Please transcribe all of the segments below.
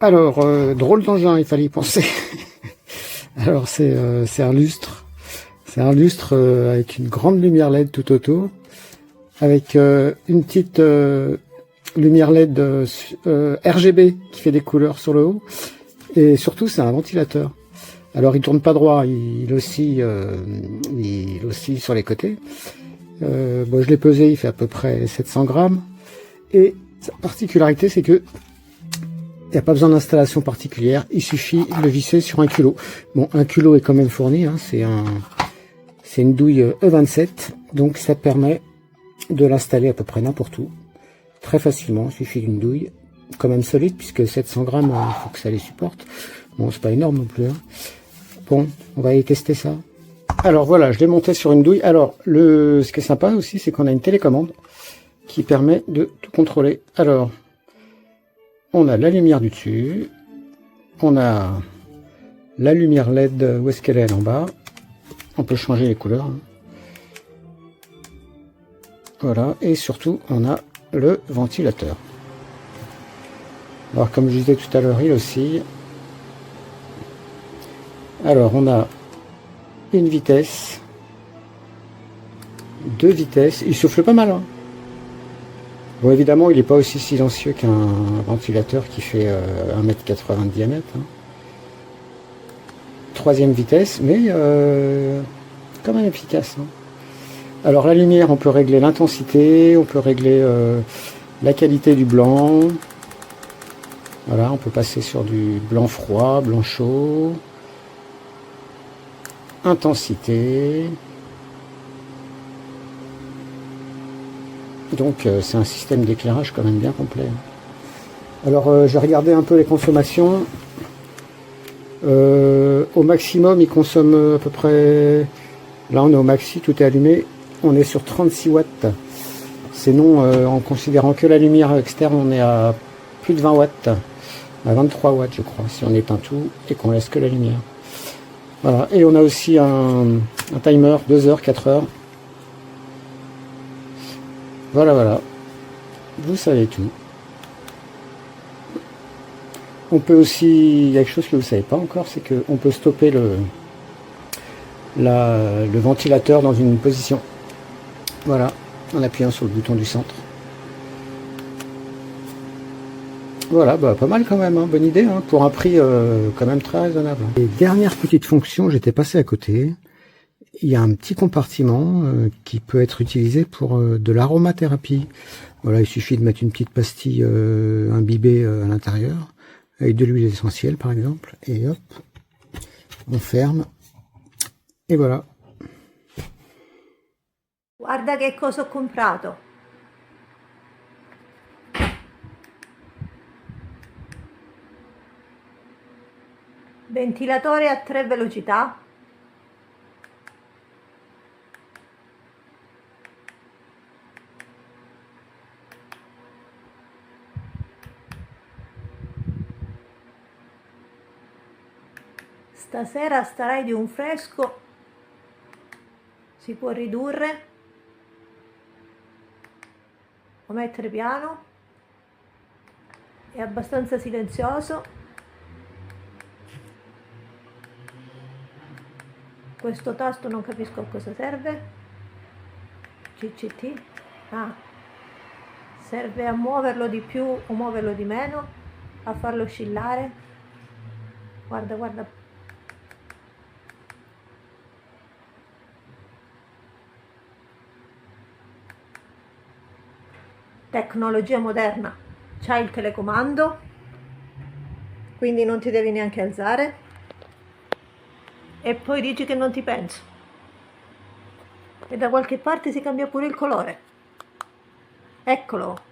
Alors, drôle d'engin, il fallait y penser. Alors, c'est un lustre. C'est un lustre avec une grande lumière LED tout autour, avec une petite lumière LED RGB qui fait des couleurs sur le haut. Et surtout, c'est un ventilateur. Alors, il tourne pas droit, il oscille sur les côtés. Bon, je l'ai pesé, il fait à peu près 700 grammes. Et sa particularité, c'est que il n'y a pas besoin d'installation particulière, il suffit de le visser sur un culot. Bon, un culot est quand même fourni, hein, c'est une douille E27, donc ça permet de l'installer à peu près n'importe où, très facilement, il suffit d'une douille, quand même solide, puisque 700 grammes, il faut que ça les supporte. Bon, c'est pas énorme non plus. Hein. Bon, on va aller tester ça. Alors voilà, je l'ai monté sur une douille. Alors, ce qui est sympa aussi, c'est qu'on a une télécommande qui permet de tout contrôler. Alors, on a la lumière du dessus, on a la lumière LED, où est-ce qu'elle est, en bas. On peut changer les couleurs. Voilà, et surtout, on a le ventilateur. Alors, comme je disais tout à l'heure, il oscille. Alors, on a une vitesse, deux vitesses. Il souffle pas mal, hein. Bon, évidemment, il n'est pas aussi silencieux qu'un ventilateur qui fait 1,80 m de diamètre. Hein. Troisième vitesse, mais quand même efficace. Hein. Alors, la lumière, on peut régler l'intensité, on peut régler la qualité du blanc. Voilà, on peut passer sur du blanc froid, blanc chaud. Intensité. Donc c'est un système d'éclairage quand même bien complet. Alors j'ai regardé un peu les consommations. Au maximum il consomme à peu près, là on est au maxi, tout est allumé, on est sur 36 watts. Sinon en considérant que la lumière externe, on est à plus de 20 watts, à 23 watts je crois, si on éteint tout et qu'on laisse que la lumière. Voilà, et on a aussi un timer 2 heures, 4 heures. Voilà, voilà. Vous savez tout. On peut aussi, il y a quelque chose que vous ne savez pas encore, c'est qu'on peut stopper le ventilateur dans une position. Voilà, en appuyant sur le bouton du centre. Voilà, bah, pas mal quand même, hein, bonne idée, hein, pour un prix quand même très raisonnable. Et dernière petite fonction, j'étais passé à côté. Il y a un petit compartiment qui peut être utilisé pour de l'aromathérapie. Voilà, il suffit de mettre une petite pastille imbibée à l'intérieur, avec de l'huile essentielle par exemple, et hop, on ferme, et voilà. Guarda che cosa ho comprato. Ventilatore a 3 velocità. Stasera starai di un fresco, si può ridurre o mettere piano, è abbastanza silenzioso. Questo tasto non capisco a cosa serve. CCT, ah, serve a muoverlo di più o muoverlo di meno, a farlo oscillare. Guarda, guarda. Tecnologia moderna, c'hai il telecomando, quindi non ti devi neanche alzare e poi dici che non ti penso e da qualche parte si cambia pure il colore, eccolo.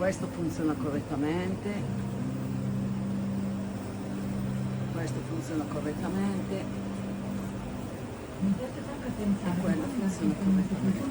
questo funziona correttamente, questo funziona correttamente e quello funziona correttamente.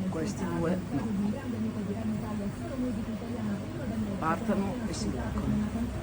Questi due no, partono e si bloccano.